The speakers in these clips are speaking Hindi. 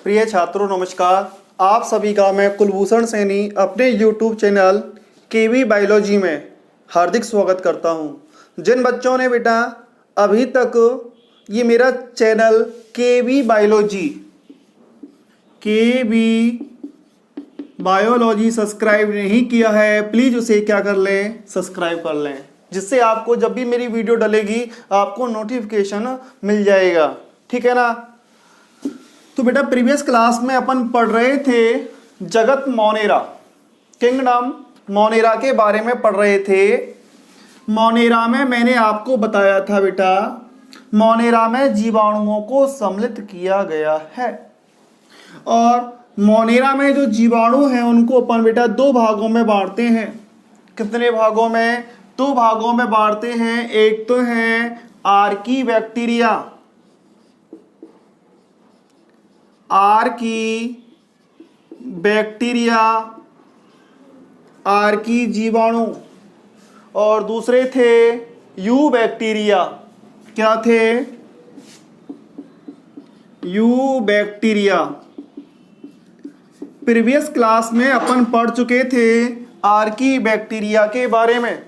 प्रिय छात्रों नमस्कार। आप सभी का मैं कुलभूषण सैनी अपने YouTube चैनल केवी बायोलॉजी में हार्दिक स्वागत करता हूं। जिन बच्चों ने बेटा अभी तक ये मेरा चैनल केवी बायोलॉजी सब्सक्राइब नहीं किया है, प्लीज़ उसे क्या कर लें, सब्सक्राइब कर लें, जिससे आपको जब भी मेरी वीडियो डलेगी आपको नोटिफिकेशन मिल जाएगा। ठीक है ना। तो बेटा प्रीवियस क्लास में अपन पढ़ रहे थे जगत मोनेरा, किंगडम मोनेरा के बारे में पढ़ रहे थे। मोनेरा में मैंने आपको बताया था बेटा, मोनेरा में जीवाणुओं को सम्मिलित किया गया है और मोनेरा में जो जीवाणु हैं उनको अपन बेटा दो भागों में बांटते हैं। कितने भागों में? दो भागों में बांटते हैं। एक तो है आर्की बैक्टीरिया, आर्की जीवाणु, और दूसरे थे यू बैक्टीरिया। क्या थे? You bacteria. प्रीवियस क्लास में अपन पढ़ चुके थे आर्की बैक्टीरिया के बारे में।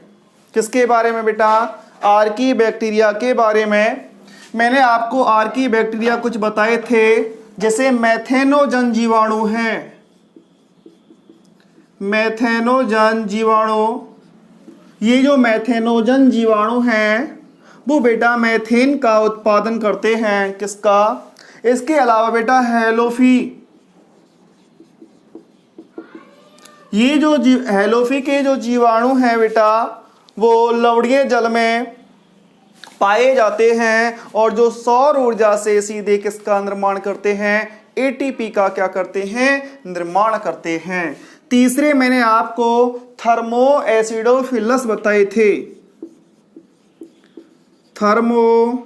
किसके बारे में बेटा? आर्की बैक्टीरिया के बारे में। मैंने आपको आर्की बैक्टीरिया कुछ बताए थे, जैसे मैथेनोजन जीवाणु हैं, मैथेनोजन जीवाणु। ये जो मैथेनोजन जीवाणु हैं वो बेटा मैथेन का उत्पादन करते हैं। किसका? इसके अलावा बेटा हेलोफी, ये जो हेलोफी के जो जीवाणु हैं बेटा वो लवणीय जल में पाए जाते हैं और जो सौर ऊर्जा से सीधे किसका निर्माण करते हैं? एटीपी का क्या करते हैं? निर्माण करते हैं। तीसरे मैंने आपको थर्मो एसिडोफिलस बताए थे। थर्मो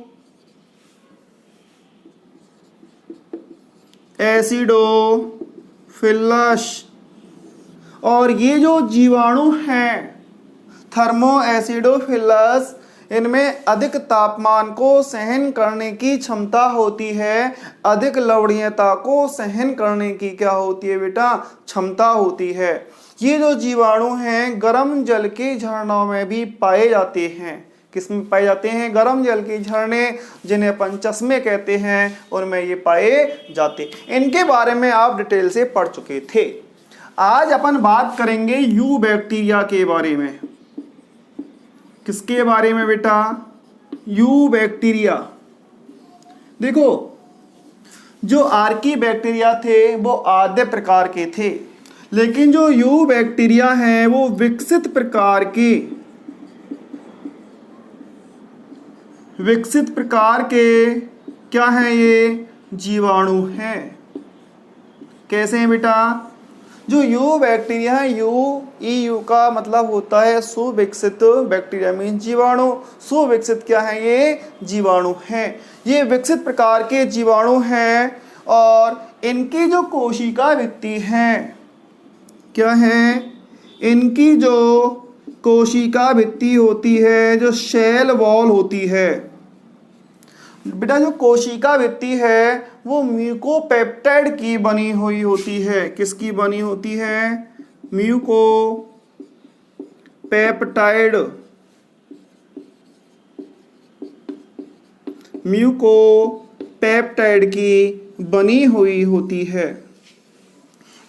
एसिडोफिलस, और ये जो जीवाणु हैं थर्मो एसिडोफिलस, इनमें अधिक तापमान को सहन करने की क्षमता होती है, अधिक लवणीयता को सहन करने की क्या होती है बेटा? क्षमता होती है। ये जो जीवाणु हैं गर्म जल के झरनों में भी पाए जाते हैं। किसमें पाए जाते हैं? गर्म जल के झरने, जिन्हें अपन चश्मे कहते हैं, उनमें ये पाए जाते। इनके बारे में आप डिटेल से पढ़ चुके थे। आज अपन बात करेंगे यू बैक्टीरिया के बारे में। किसके बारे में बेटा? You bacteria. देखो, जो आर्की बैक्टीरिया थे वो आद्य प्रकार के थे, लेकिन जो यू बैक्टीरिया हैं वो विकसित प्रकार के क्या हैं? ये जीवाणु हैं। कैसे हैं बेटा? जो यू बैक्टीरिया है, यू का मतलब होता है सुविकसित, बैक्टीरिया मीन जीवाणु। सुविकसित क्या है? ये जीवाणु हैं। ये विकसित प्रकार के जीवाणु हैं और इनकी जो कोशिका भित्ति है क्या है? इनकी जो कोशिका भित्ति होती है, जो सेल वॉल होती है बेटा, जो कोशिका भित्ति है वो म्यूकोपेप्टाइड की बनी हुई होती है। किसकी बनी होती है? म्यूकोपेप्टाइड की बनी हुई होती है।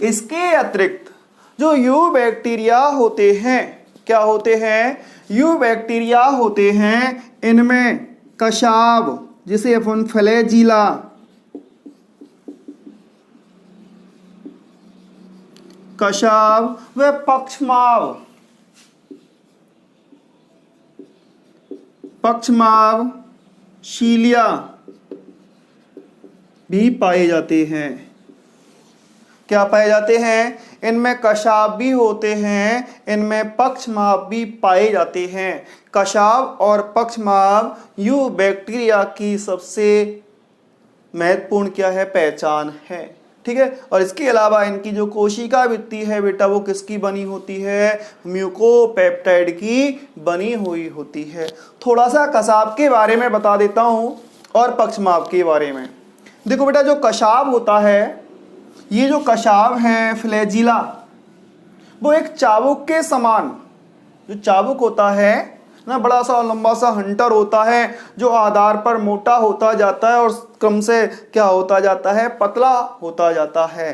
इसके अतिरिक्त जो यू बैक्टीरिया होते हैं, क्या होते हैं? यू बैक्टीरिया होते हैं, इनमें कशाव, जिसे अपन फ्लैजिला, कशाव व पक्षमाव शीलिया भी पाए जाते हैं। क्या पाए जाते हैं? इनमें कशाव भी होते हैं, इनमें पक्षमाव भी पाए जाते हैं। कशाव और पक्षमाव यू बैक्टीरिया की सबसे महत्वपूर्ण क्या है? पहचान है। ठीक है। और इसके अलावा इनकी जो कोशिका भित्ति है बेटा वो किसकी बनी होती है? म्यूकोपेप्टाइड की बनी हुई होती है। थोड़ा सा कशाव के बारे में बता देता हूँ और पक्षमाव के बारे में। देखो बेटा, जो कशाव होता है ये जो कशाव है फ्लैजिला, वो एक चाबुक के समान, जो चाबुक होता है ना, बड़ा सा लंबा सा हंटर होता है जो आधार पर मोटा होता जाता है और क्रम से क्या होता जाता है, पतला होता जाता है।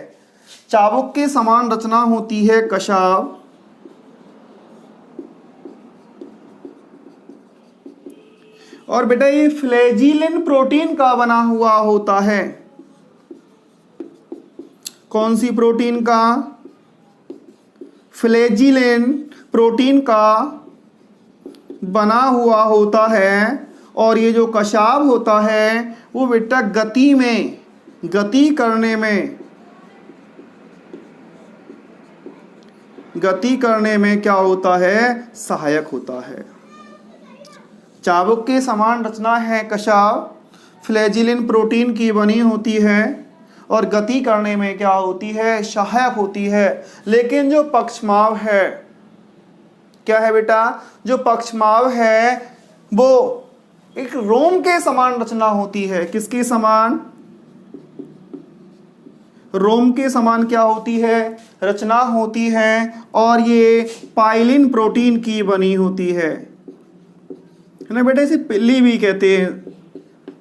चाबुक के समान रचना होती है कशाव, और बेटा ये फ्लैजिलिन प्रोटीन का बना हुआ होता है। कौन सी प्रोटीन का? फ्लैजिलिन प्रोटीन का बना हुआ होता है। और ये जो कशाव होता है वो बेटा गति करने में क्या होता है, सहायक होता है। चाबुक के समान रचना है कशाव, फ्लैजिलिन प्रोटीन की बनी होती है और गति करने में क्या होती है, सहायक होती है। लेकिन जो पक्षमाव है, क्या है बेटा, जो पक्षमाव है वो एक रोम के समान रचना होती है। किसके समान? रोम के समान क्या होती है, रचना होती है, और ये पाइलिन प्रोटीन की बनी होती है ना बेटा। इसे पिल्ली भी कहते हैं,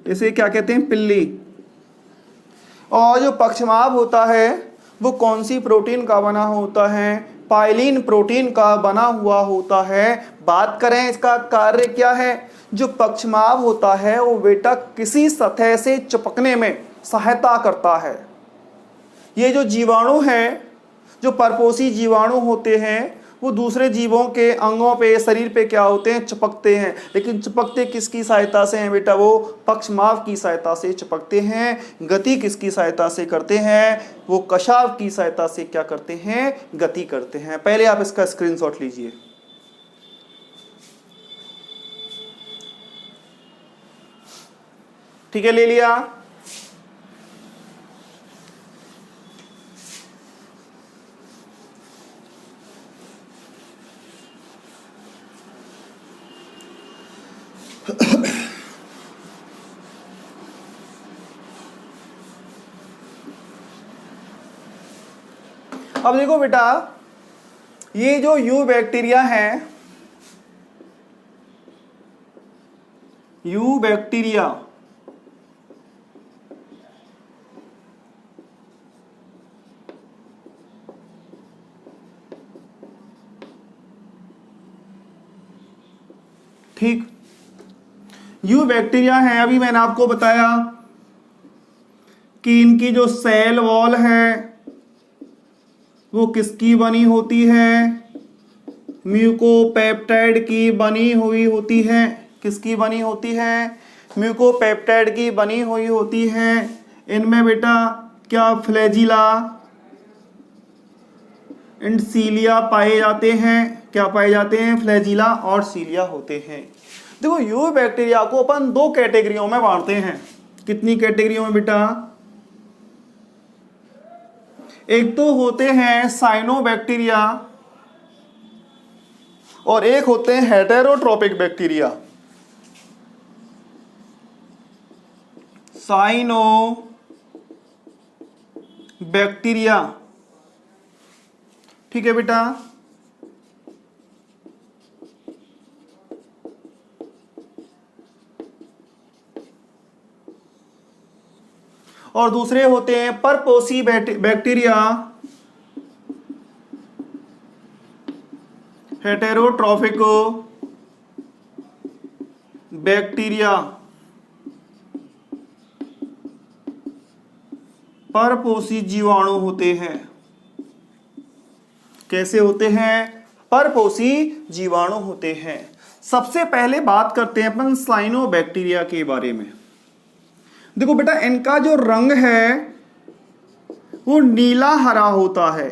इसे क्या कहते हैं, पिल्ली। और जो पक्षमाव होता है वो कौन सी प्रोटीन का बना होता है, पाइलिन प्रोटीन का बना हुआ होता है। बात करें इसका कार्य क्या है, जो पक्षमाव होता है वो बेटा किसी सतह से चिपकने में सहायता करता है। ये जो जीवाणु हैं, जो परपोषी जीवाणु होते हैं, वो दूसरे जीवों के अंगों पे, शरीर पे क्या होते हैं, चिपकते हैं। लेकिन चिपकते किसकी सहायता से हैं बेटा? वो पक्षमाव की सहायता से चिपकते हैं। गति किसकी सहायता से करते हैं? वो कशाव की सहायता से क्या करते हैं, गति करते हैं। पहले आप इसका स्क्रीनशॉट लीजिए। ठीक है, ले लिया। अब देखो बेटा, ये जो यू बैक्टीरिया है, यू बैक्टीरिया ठीक, यू बैक्टीरिया है। अभी मैंने आपको बताया कि इनकी जो सेल वॉल है वो किसकी बनी होती है, म्यूकोपेप्टाइड की बनी हुई होती है। किसकी बनी होती है, म्यूकोपेप्टाइड की बनी हुई होती है। इनमें बेटा क्या फ्लैजिला एंड सीलिया पाए जाते हैं। क्या पाए जाते हैं, फ्लैजिला और सीलिया होते हैं। देखो यू बैक्टीरिया को अपन दो कैटेगरियों में बांटते हैं। कितनी कैटेगरियों में बेटा? एक तो होते हैं साइनोबैक्टीरिया और एक होते हैं हेटेरोट्रोपिक बैक्टीरिया। साइनो बैक्टीरिया, ठीक है बेटा। और दूसरे होते हैं परपोषी बैक्टीरिया, हेटेरोट्रोफिक बैक्टीरिया। परपोषी जीवाणु होते हैं। कैसे होते हैं? परपोषी जीवाणु होते हैं। सबसे पहले बात करते हैं अपन साइनोबैक्टीरिया के बारे में। देखो बेटा, इनका जो रंग है वो नीला हरा होता है।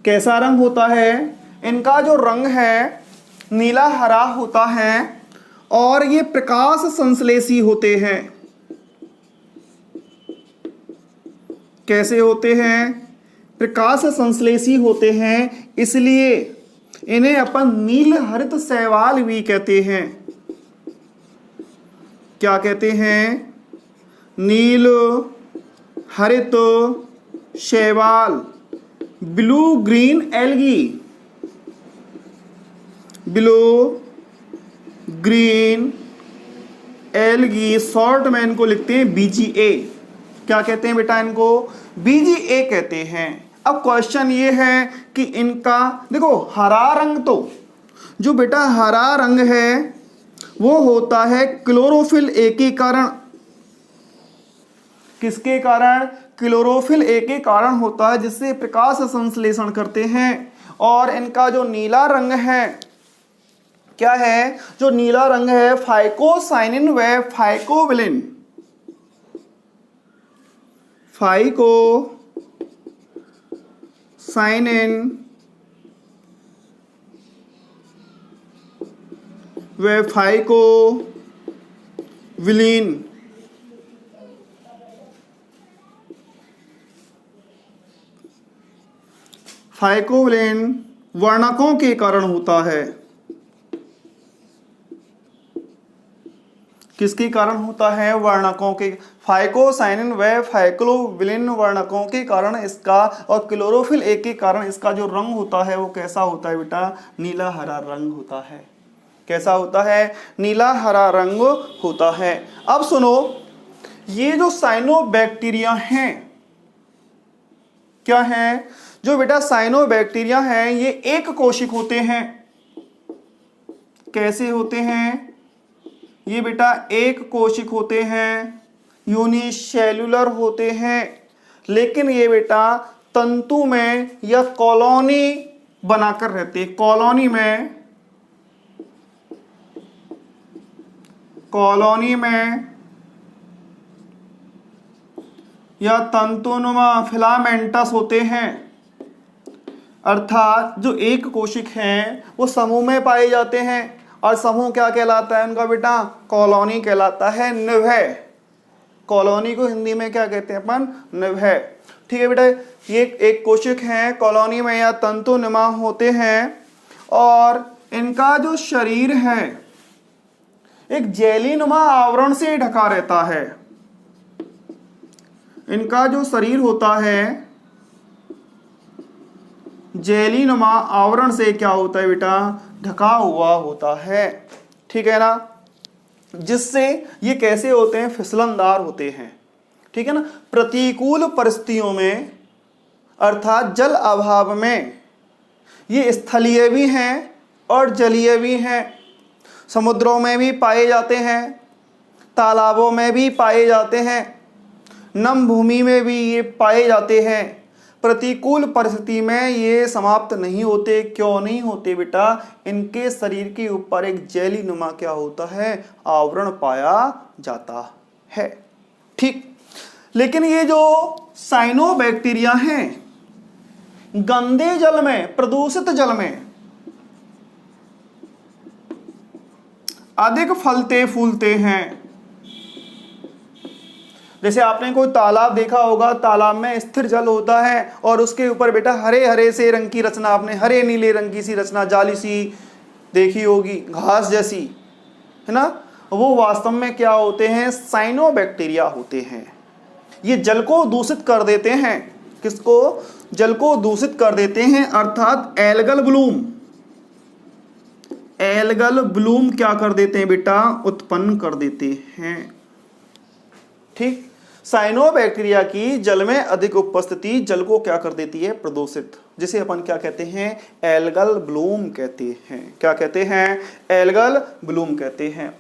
कैसा रंग होता है? इनका जो रंग है नीला हरा होता है और ये प्रकाश संश्लेषी होते हैं। कैसे होते हैं? प्रकाश संश्लेषी होते हैं, इसलिए इन्हें अपन नील हरित शैवाल भी कहते हैं। क्या कहते हैं? नील हरित शैवाल, blue green algae, blue green algae, short में इनको लिखते हैं बीजीए। क्या कहते हैं बेटा इनको? बीजीए कहते हैं। अब क्वेश्चन ये है कि इनका देखो हरा रंग, तो जो बेटा हरा रंग है वो होता है क्लोरोफिल ए के कारण। किसके कारण? क्लोरोफिल ए के कारण होता है, जिससे प्रकाश संश्लेषण करते हैं। और इनका जो नीला रंग है, क्या है जो नीला रंग है? फाइकोसाइनिन व फाइकोबिलिन, फाइकोसाइनिन व फाइकोबिलिन वर्णकों के कारण होता है। किसके कारण होता है? वर्णकों के। फाइकोसाइनिन व फाइकोबिलिन वर्णकों के कारण इसका, और क्लोरोफिल ए के कारण इसका जो रंग होता है वो कैसा होता है बेटा? नीला हरा रंग होता है। कैसा होता है? नीला हरा रंग होता है। अब सुनो, ये जो साइनोबैक्टीरिया हैं, क्या है? जो बेटा साइनोबैक्टीरिया हैं ये एक कोशिक होते हैं। कैसे होते हैं? ये बेटा एक कोशिक होते हैं, यूनिसेल्युलर होते हैं, लेकिन ये बेटा तंतु में या कॉलोनी बनाकर रहते हैं। कॉलोनी में या तंतुनुमा फिलामेंटस होते हैं। अर्थात जो एक कोशिक हैं वो समूह में पाए जाते हैं, और समूह क्या कहलाता है उनका बेटा? कॉलोनी कहलाता है, निभय। कॉलोनी को हिंदी में क्या कहते हैं अपन? निभय। ठीक है बेटा, ये एक कोशिक हैं, कॉलोनी में या तंतुनुमा होते हैं, और इनका जो शरीर है एक जेलीनुमा आवरण से ढका रहता है। इनका जो शरीर होता है जेलीनुमा आवरण से क्या होता है बेटा? ढका हुआ होता है। ठीक है ना? जिससे ये कैसे होते हैं? फिसलनदार होते हैं। ठीक है ना? प्रतिकूल परिस्थितियों में, अर्थात जल अभाव में, ये स्थलीय भी हैं और जलीय भी हैं। समुद्रों में भी पाए जाते हैं, तालाबों में भी पाए जाते हैं, नम भूमि में भी ये पाए जाते हैं। प्रतिकूल परिस्थिति में ये समाप्त नहीं होते। क्यों नहीं होते बेटा? इनके शरीर के ऊपर एक जेलीनुमा क्या होता है? आवरण पाया जाता है। ठीक, लेकिन ये जो साइनोबैक्टीरिया हैं गंदे जल में, प्रदूषित जल में अधिक फलते फूलते हैं। जैसे आपने कोई तालाब देखा होगा, तालाब में स्थिर जल होता है और उसके ऊपर बेटा हरे हरे से रंग की रचना, आपने हरे नीले रंग की सी रचना, जाली सी देखी होगी, घास जैसी, है ना? वो वास्तव में क्या होते हैं? साइनोबैक्टीरिया होते हैं। ये जल को दूषित कर देते हैं। किसको? जल को दूषित कर देते हैं, अर्थात एल्गल ब्लूम क्या कर देते हैं बेटा? उत्पन्न कर देते हैं। ठीक, साइनोबैक्टीरिया की जल में अधिक उपस्थिति जल को क्या कर देती है? प्रदूषित, जिसे अपन क्या कहते हैं? एल्गल ब्लूम कहते हैं। क्या कहते हैं? एल्गल ब्लूम कहते हैं।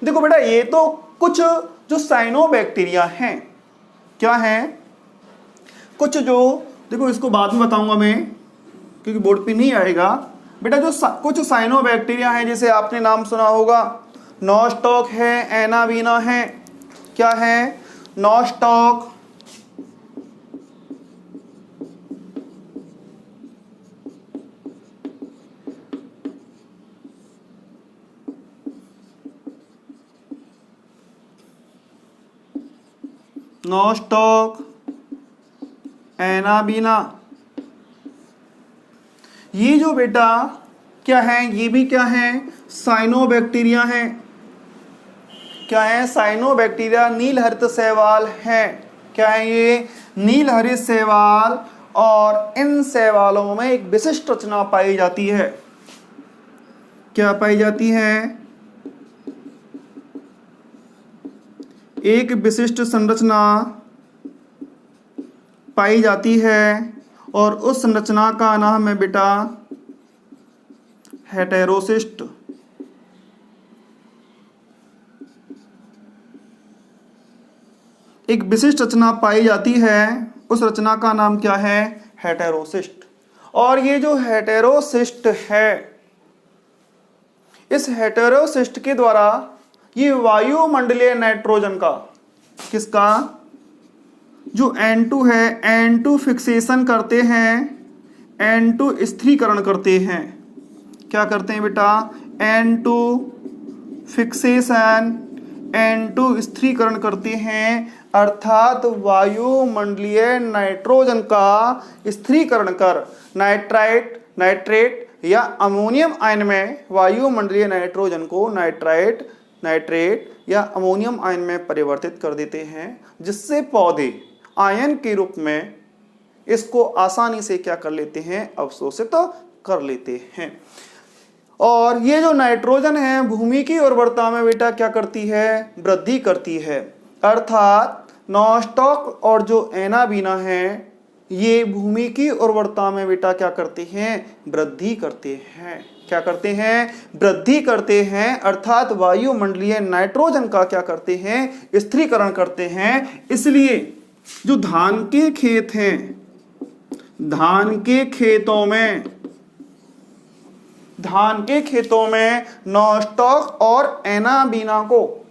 देखो बेटा, ये तो कुछ जो साइनोबैक्टीरिया हैं, क्या हैं? कुछ जो, देखो इसको बाद में बताऊंगा मैं क्योंकि बोर्ड पे नहीं आएगा बेटा। जो कुछ साइनोबैक्टीरिया हैं, जैसे आपने नाम सुना होगा, नॉस्टॉक है, एनावीना है। क्या है? नॉस्टॉक, एनाबीना, ये जो बेटा क्या है? ये भी क्या है? साइनोबैक्टीरिया हैं। क्या है? साइनोबैक्टीरिया नील हरित शैवाल है। क्या है ये? नीलहरित शैवाल। और इन शैवालों में एक विशिष्ट रचना पाई जाती है। क्या पाई जाती है? एक विशिष्ट संरचना पाई जाती है और उस संरचना का नाम है बेटा हेटेरोसिस्ट। एक विशिष्ट रचना पाई जाती है, उस रचना का नाम क्या है? हेटेरोसिस्ट। और ये जो हेटेरोसिस्ट है, इस हेटेरोसिस्ट के द्वारा ये वायुमंडलीय नाइट्रोजन का, किसका? जो N2 है, N2 फिक्सेशन करते हैं, N2 स्थिरीकरण करते हैं। क्या करते हैं बेटा? N2 फिक्सेशन, N2 स्थिरीकरण करते हैं, अर्थात वायुमंडलीय नाइट्रोजन का स्थिरीकरण कर नाइट्राइट, नाइट्रेट या अमोनियम आयन में वायुमंडलीय नाइट्रोजन को नाइट्राइट, नाइट्रेट या अमोनियम आयन में परिवर्तित कर देते हैं, जिससे पौधे आयन के रूप में इसको आसानी से क्या कर लेते हैं? अवशोषित कर लेते हैं। और ये जो नाइट्रोजन है भूमि की उर्वरता में बेटा क्या करती है? वृद्धि करती है। अर्थात नॉस्टॉक और जो एनाबीना है ये भूमि की उर्वरता में बेटा क्या करते हैं? वृद्धि करते हैं। क्या करते हैं? वृद्धि करते हैं। अर्थात वायुमंडलीय नाइट्रोजन का क्या करते हैं? स्थिरीकरण करते हैं। इसलिए जो धान के खेत हैं, धान के खेतों में नॉस्टॉक और एनाबीना को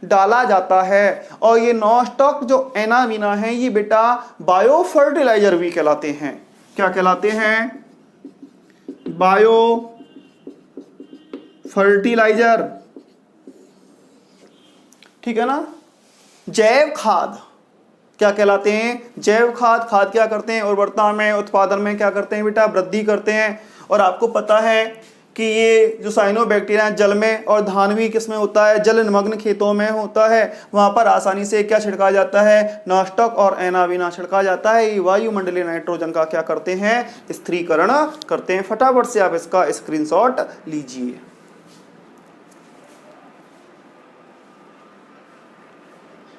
डाला जाता है। और ये नॉस्टॉक जो एनाबीना है ये बेटा बायो फर्टिलाइजर भी कहलाते हैं। क्या कहलाते हैं? Biofertilizer. ठीक है ना? जैव खाद क्या कहलाते हैं? जैव खाद। खाद क्या करते हैं? उर्वरता में, उत्पादन में क्या करते हैं बेटा? वृद्धि करते हैं। और आपको पता है कि ये जो साइनोबैक्टीरिया जल में, और धान भी किसमें होता है? जल निमग्न खेतों में होता है। वहां पर आसानी से क्या छिड़का जाता है? नॉस्टॉक और एनाबीना छिड़का जाता है। ये वायुमंडलीय नाइट्रोजन का क्या करते हैं? स्थिरीकरण करते हैं। फटाफट से आप इसका स्क्रीनशॉट लीजिए।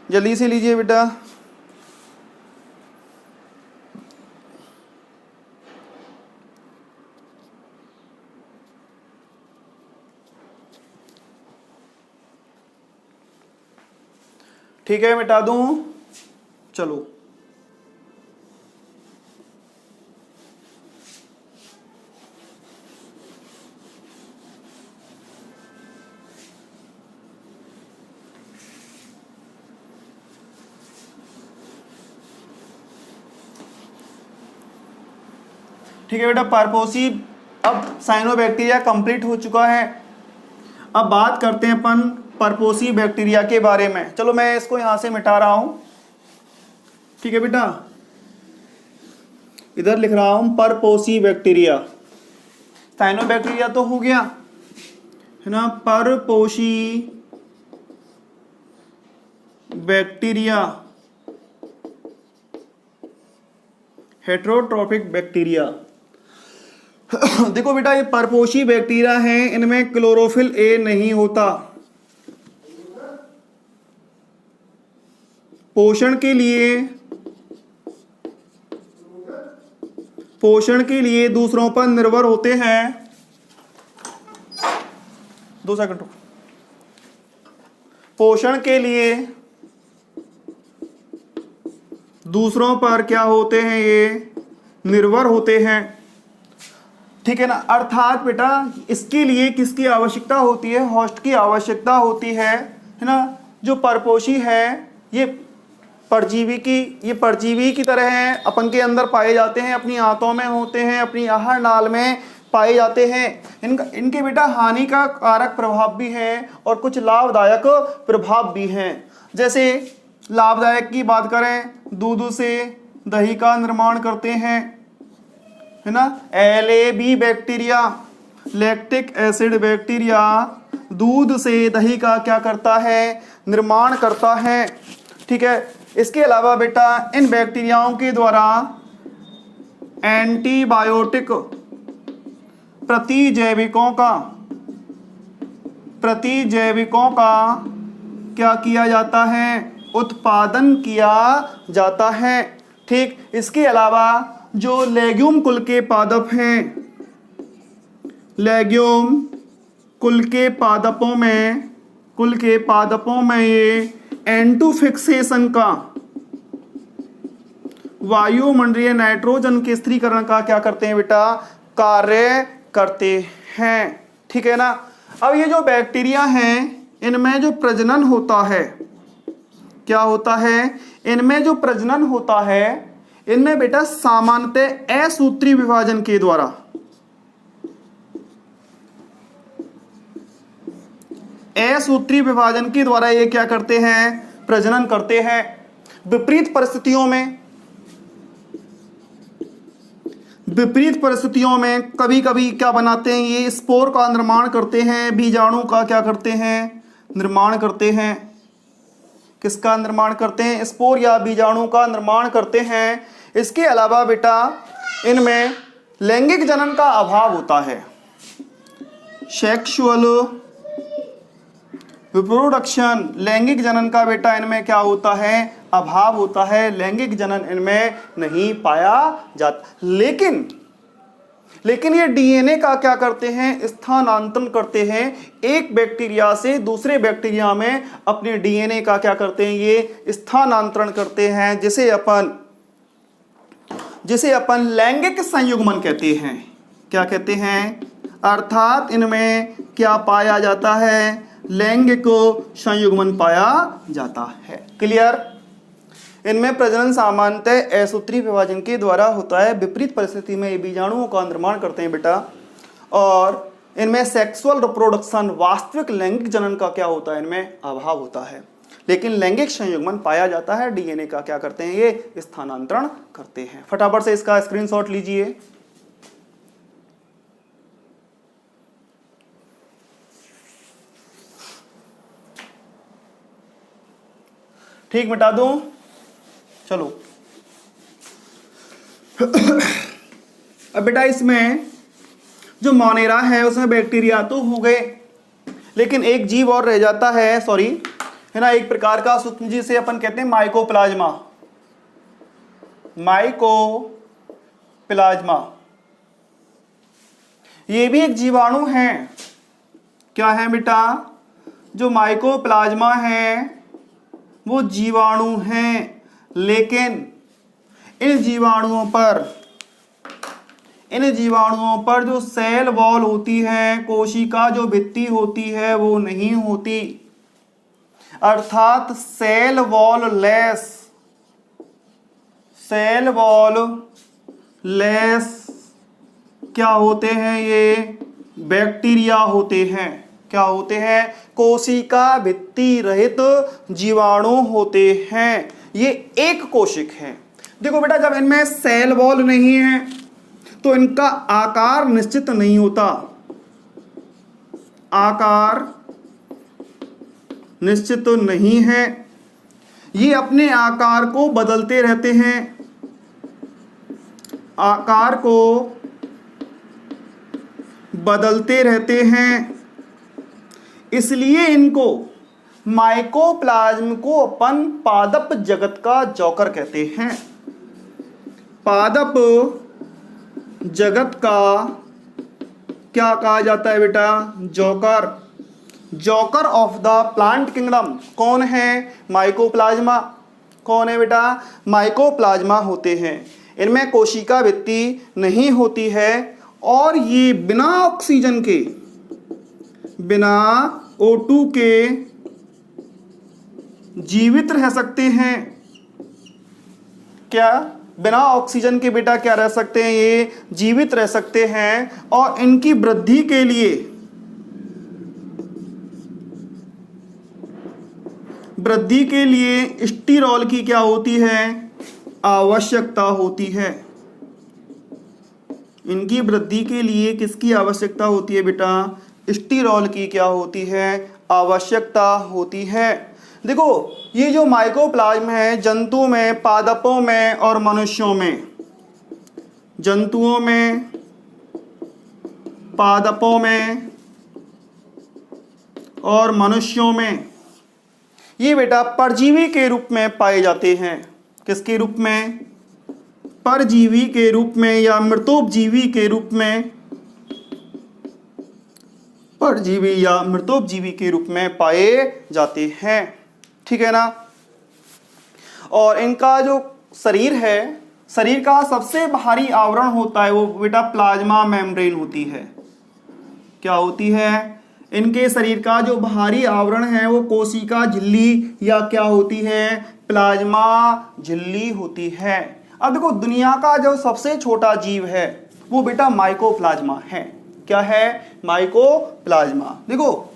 जल्दी से लीजिए बेटा। ठीक है, मिटा दूं? चलो। ठीक है बेटा, पारपोसी अब साइनोबैक्टीरिया कंप्लीट हो चुका है। अब बात करते हैं अपन परपोसी बैक्टीरिया के बारे में। चलो मैं इसको यहां से मिटा रहा हूं। ठीक है बेटा, इधर लिख रहा हूं परपोसी बैक्टीरिया। साइनोबैक्टीरिया तो हो गया है ना। परपोसी बैक्टीरिया, हेटेरोट्रॉफिक बैक्टीरिया। देखो बेटा, ये परपोषी बैक्टीरिया हैं, इनमें क्लोरोफिल ए नहीं होता। पोषण के लिए दूसरों पर निर्भर होते हैं। 2 सेकंड रुको। पोषण के लिए दूसरों पर क्या होते हैं? ये निर्भर होते हैं। ठीक है ना। अर्थात बेटा इसके लिए किसकी आवश्यकता होती है? होस्ट की आवश्यकता होती है ना। जो परपोषी है ये परजीवी की तरह हैं, अपन के अंदर पाए जाते हैं, अपनी आंतों में होते हैं, अपनी आहार नाल में पाए जाते हैं। इनके बेटा हानि का कारक प्रभाव भी है और कुछ लाभदायक प्रभाव भी हैं। जैसे लाभदायक की बात करें, दूध से दही का निर्माण करते हैं, है ना। LAB bacteria, lactic acid bacteria दूध से दही का क्या करता है? निर्माण करता है। ठीक है। इसके अलावा बेटा इन बैक्टीरियाओं के द्वारा एंटीबायोटिक प्रतिजैविकों का क्या किया जाता है, उत्पादन किया जाता है। ठीक। इसके अलावा जो लेग्यूम कुल के पादप हैं, लेग्यूम कुल के पादपों में ये एंटोफिक्सेशन का, वायुमंडलीय नाइट्रोजन के स्थिरीकरण का क्या करते हैं बेटा, कार्य करते हैं। ठीक है ना। अब ये जो बैक्टीरिया हैं इनमें जो प्रजनन होता है, क्या होता है, इनमें जो प्रजनन होता है इनमें बेटा सामान्यतः असूत्री विभाजन के द्वारा, असूत्री विभाजन के द्वारा ये क्या करते हैं, प्रजनन करते हैं। विपरीत परिस्थितियों में कभी कभी क्या बनाते हैं, ये स्पोर का निर्माण करते हैं, बीजाणु का क्या करते हैं, निर्माण करते हैं। किसका निर्माण करते हैं, स्पोर या बीजाणु का निर्माण करते हैं। इसके अलावा बेटा इनमें लैंगिक जनन का अभाव होता है, सेक्सुअल रिप्रोडक्शन, लैंगिक जनन का बेटा इनमें क्या होता है, अभाव होता है, लैंगिक जनन इनमें नहीं पाया जाता। लेकिन ये डीएनए का क्या करते हैं, स्थानांतरण करते हैं, एक बैक्टीरिया से दूसरे बैक्टीरिया में अपने डीएनए का क्या करते हैं, ये स्थानांतरण करते हैं, जिसे अपन लैंगिक संयुग्मन कहते हैं। क्या कहते हैं, अर्थात इनमें क्या पाया जाता है, लैंगिक संयुग्मन पाया जाता है। क्लियर। इनमें प्रजनन सामान्यतः असूत्री विभाजन के द्वारा होता है। विपरीत परिस्थिति में ये बीजाणुओं का निर्माण करते हैं बेटा, और इनमें सेक्सुअल रिप्रोडक्शन, वास्तविक लैंगिक जनन का क्या होता है, इनमें अभाव होता है। लेकिन लैंगिक संयुग्मन पाया जाता है, डीएनए का क्या करते हैं, ये स्थानांतरण करते हैं। फटाफट से इसका स्क्रीनशॉट लीजिए। ठीक, मिटा दूं, चलो। अब बेटा इसमें जो मोनेरा है उसमें बैक्टीरिया तो हो गए, लेकिन एक जीव और रह जाता है, सॉरी, है ना, एक प्रकार का सूक्ष्म जीव से अपन कहते हैं माइकोप्लाज्मा। ये भी एक जीवाणु है। क्या है बेटा, जो माइकोप्लाज्मा है वो जीवाणु हैं, लेकिन इन जीवाणुओं पर जो सेल वॉल होती है, कोशिका जो भित्ति होती है, वो नहीं होती। अर्थात सेल वॉल लेस क्या होते हैं, ये बैक्टीरिया होते हैं। क्या होते हैं, कोशिका भित्ति रहित जीवाणु होते हैं। ये एक कोशिक है। देखो बेटा, जब इनमें सेल वॉल नहीं है तो इनका आकार निश्चित नहीं होता, आकार निश्चित नहीं है। ये अपने आकार को बदलते रहते हैं, आकार को बदलते रहते हैं। इसलिए इनको, माइकोप्लाज्म को अपन पादप जगत का जौकर कहते हैं। पादप जगत का क्या कहा जाता है बेटा, जौकर ऑफ द प्लांट किंगडम। कौन है, माइकोप्लाज्मा। कौन है बेटा, माइकोप्लाज्मा होते हैं। इनमें कोशिका भित्ति नहीं होती है और ये बिना ऑक्सीजन के, बिना O2 के जीवित रह सकते हैं। क्या, बिना ऑक्सीजन के बेटा क्या रह सकते हैं, ये जीवित रह सकते हैं। और इनकी वृद्धि के लिए स्टीरॉल की क्या होती है, आवश्यकता होती है। इनकी वृद्धि के लिए किसकी आवश्यकता होती है बेटा, स्टीरॉल की क्या होती है, आवश्यकता होती है। देखो ये जो माइकोप्लाज्म है जंतु में, पादपों में और मनुष्यों में, जंतुओं में, पादपों में और मनुष्यों में, ये बेटा परजीवी के रूप में पाए जाते हैं। किसके रूप में? परजीवी के रूप में या मृतोपजीवी के रूप में, परजीवी या मृतोपजीवी के रूप में पाए जाते हैं। ठीक है ना। और इनका जो शरीर है, शरीर का सबसे बाहरी आवरण होता है वो बेटा प्लाज्मा मेम्ब्रेन होती है। क्या होती है? इनके शरीर का जो बाहरी आवरण है वो कोशिका झिल्ली या क्या होती है? प्लाज्मा झिल्ली होती है। अब देखो दुनिया का जो सबसे छोटा जीव है वो बेटा माइकोप्लाज्मा है। क्या है? माइकोप्लाज्मा। देखो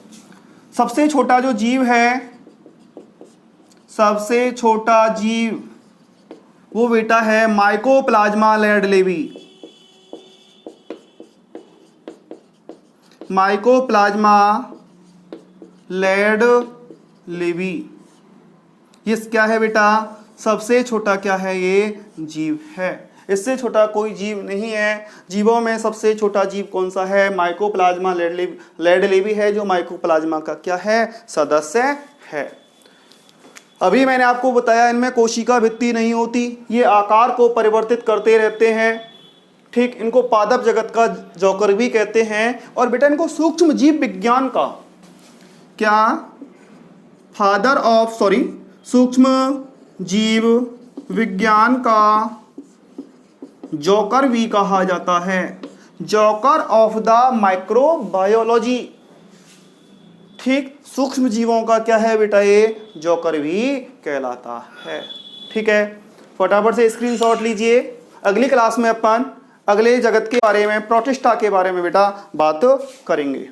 सबसे छोटा जो जीव है, सबसे छोटा जीव वो बेटा है माइकोप्लाज्मा लैंडलेवी। माइकोप्लाज्मा लैंडलेवी ये क्या है बेटा? सबसे छोटा क्या है? ये जीव है। इससे छोटा कोई जीव नहीं है। जीवों में सबसे छोटा जीव कौन सा है? माइकोप्लाज्मा लैंडलेवी है, जो माइकोप्लाज्मा का क्या है? सदस्य है। अभी मैंने आपको बताया इनमें कोशिका भित्ति नहीं होती, ये आकार को परिवर्तित करते रहते हैं। ठीक, इनको पादप जगत का जोकर भी कहते हैं। और बेटा इनको सूक्ष्म जीव विज्ञान का क्या? सूक्ष्म जीव विज्ञान का जोकर भी कहा जाता है। Joker of the microbiology. ठीक, सूक्ष्म जीवों का क्या है बेटा? ये जोकर भी कहलाता है। ठीक है, फटाफट से स्क्रीनशॉट लीजिए। अगली क्लास में अपन अगले जगत के बारे में, प्रोटिस्टा के बारे में बेटा बात करेंगे।